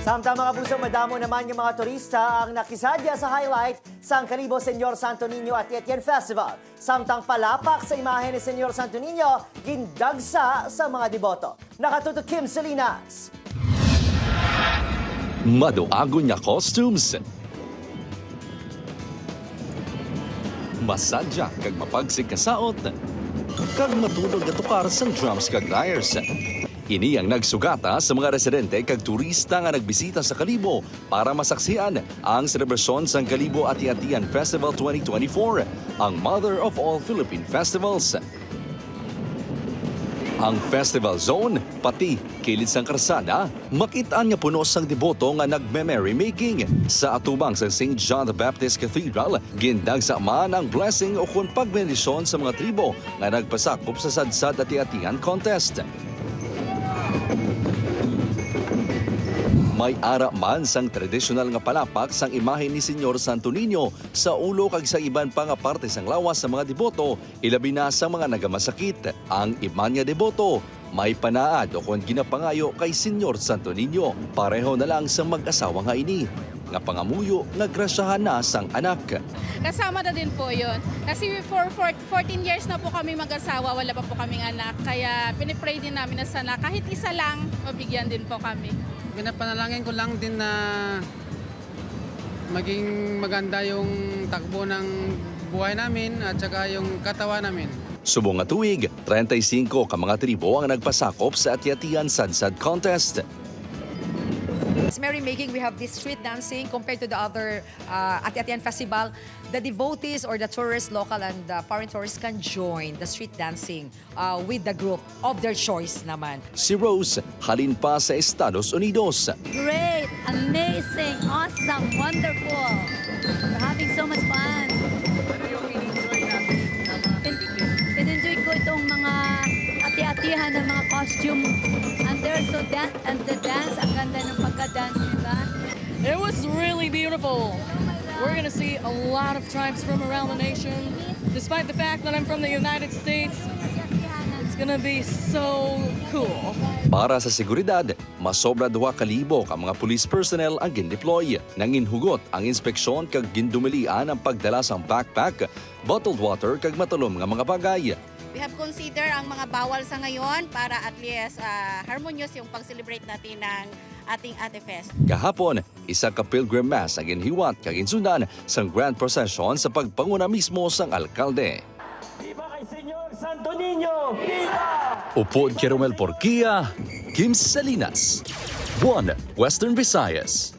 Samtang mga puso, madamo naman yung mga turista ang nakisadya sa highlight sa Kalibo Senyor Santo Niño at Etienne Festival. Samtang palapak sa imahe ni Senyor Santo Niño, gindagsa sa mga deboto. Nakatutok Kim Salinas. Maduagon nga costumes. Masadya kag mapagsig kasaot. Kag matulog nga tukar sang drums kag lyres. Ini ang nagsugata sa mga residente kag turista nga nagbisita sa Kalibo para masaksihan ang selebrasyon sang Kalibo Ati-Atian Festival 2024, ang Mother of all Philippine Festivals. Ang festival zone, pati kilid sang karsada, makitaan nga puno sang deboto nga nagme-merrymaking. Sa atubang sa St. John the Baptist Cathedral, gindag sa man ang blessing o kung pagbendisyon sa mga tribo nga nagpasakop sa Sadsad Ati-Atian Contest. May ara man sang tradisyonal nga palapak sang imahe ni Senyor Santo Niño sa ulo kag sa iban pa nga parte sang lawas sa mga deboto, ilabi na sa mga nagamasakit. Ang iban nga deboto may panaad o kung ginapangayo kay Senyor Santo Niño. Pareho na lang sa mag-asawa nga ini. Nga pangamuyo, nagrasyahan na sang anak. Kasama na din po yun. Kasi for 14 years na po kami mag-asawa, wala pa po kaming anak. Kaya pinipray din namin na sana kahit isa lang, mabigyan din po kami. Pinapanalangin ko lang din na maging maganda yung takbo ng buhay namin at saka yung katawan namin. Subong nga tuig, 35 ka mga tribo ang nagpasakop sa Ati-Atian Sadsad Contest. It's merrymaking. We have this street dancing compared to the other Ati-Atian Festival. The devotees or the tourists, local and foreign tourists can join the street dancing with the group of their choice naman. Si Rose, halin pa sa Estados Unidos. Great, amazing, awesome, wonderful. We're having so much fun. In-enjoy ko itong mga ati-atihan ng mga costume. And they're so and the dance, ang ganda ng pagka-dance nila. It was really beautiful. We're going to see a lot of tribes from around the nation. Despite the fact that I'm from the United States, it's going to be so cool. Para sa seguridad, masobra 2,000 ka mga police personnel ang gindeploy. Nanginhugot ang inspeksyon kag gindumilian ang pagdala sang backpack, bottled water kag matulom nga mga bagay. We have consider ang mga bawal sa ngayon para at least harmonious yung pag-celebrate natin ng ating Ate Fest. Kahapon, isa ka pilgrim mass ang ginhiwat kag insundan sang grand procession sa pagpanguna mismo sang alkalde. Viva kay Senyor Santo Niño! Viva! Upod kay Romel Porquia, Kim Salinas, 1 Western Visayas.